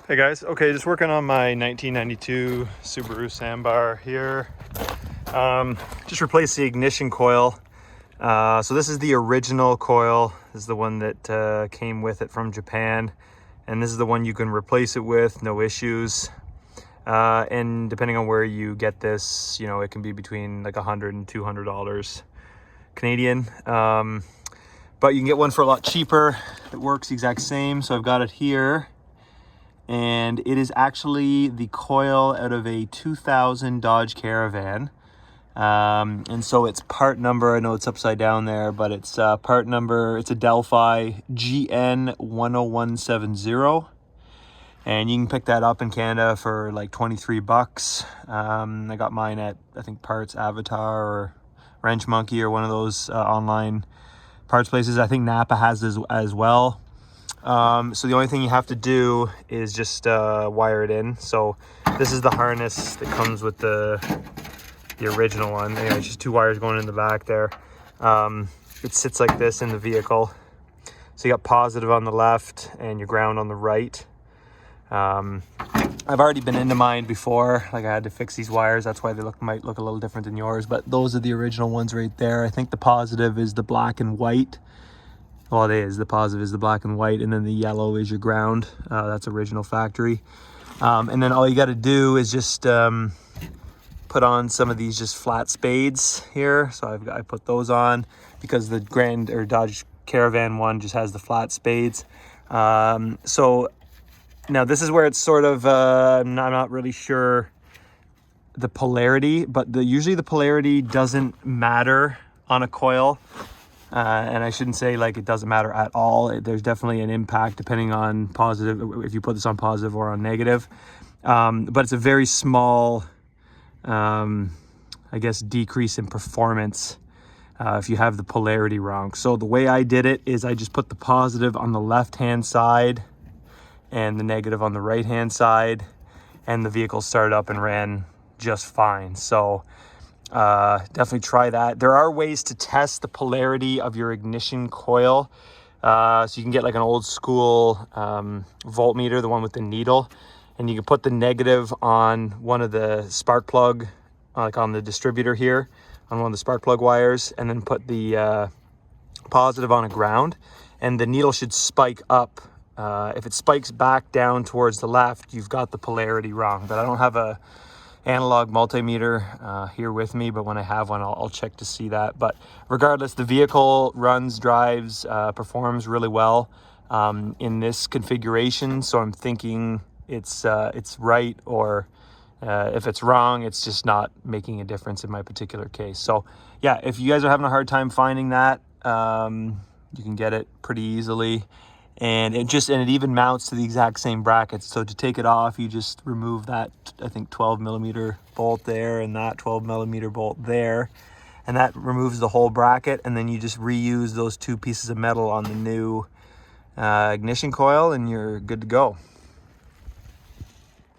Hey guys, okay, just working on my 1992 Subaru Sambar here. Just replaced the ignition coil. So this is the original coil. This is the one that came with it from Japan. And this is the one you can replace it with, no issues. And depending on where you get this, you know, it can be between like $100 and $200 Canadian. But you can get one for a lot cheaper. It works the exact same. So I've got it here. And it is actually the coil out of a 2000 Dodge Caravan. And so it's part number, I know it's upside down there, but it's part number, it's a Delphi GN10170. And you can pick that up in Canada for like 23 bucks. I got mine at, I think, Parts Avatar or Wrench Monkey or one of those online parts places. I think Napa has this as well. So the only thing you have to do is just wire it in. So this is the harness that comes with the original one. Anyway, it's just two wires going in the back there. It sits like this in the vehicle. So you got positive on the left and your ground on the right. I've already been into mine before. Like, I had to fix these wires. That's why they might look a little different than yours. But those are the original ones right there. I think the positive is the black and white. Well, it is. The positive is the black and white, and then the yellow is your ground. That's original factory. And then all you got to do is just put on some of these just flat spades here. So I put those on because the Grand or Dodge Caravan one just has the flat spades. So now this is where it's sort of, I'm not really sure the polarity, but usually the polarity doesn't matter on a coil. And I shouldn't say like it doesn't matter at all. There's definitely an impact depending on positive, if you put this on positive or on negative. But it's a very small, I guess, decrease in performance if you have the polarity wrong. So the way I did it is I just put the positive on the left-hand side and the negative on the right-hand side, and the vehicle started up and ran just fine. So definitely try that. There are ways to test the polarity of your ignition coil. So you can get like an old school voltmeter, the one with the needle, and you can put the negative on one of the spark plug, like on the distributor here, on one of the spark plug wires, and then put the positive on a ground, and the needle should spike up. If it spikes back down towards the left, you've got the polarity wrong. But I don't have a analog multimeter here with me, but when I have one, I'll check to see that. But regardless, the vehicle runs, drives, performs really well in this configuration. So I'm thinking it's right, or if it's wrong, it's just not making a difference in my particular case. So yeah, if you guys are having a hard time finding that, you can get it pretty easily. And it even mounts to the exact same bracket. So to take it off, you just remove that, I think, 12 millimeter bolt there and that 12 millimeter bolt there. And that removes the whole bracket. And then you just reuse those two pieces of metal on the new ignition coil, and you're good to go.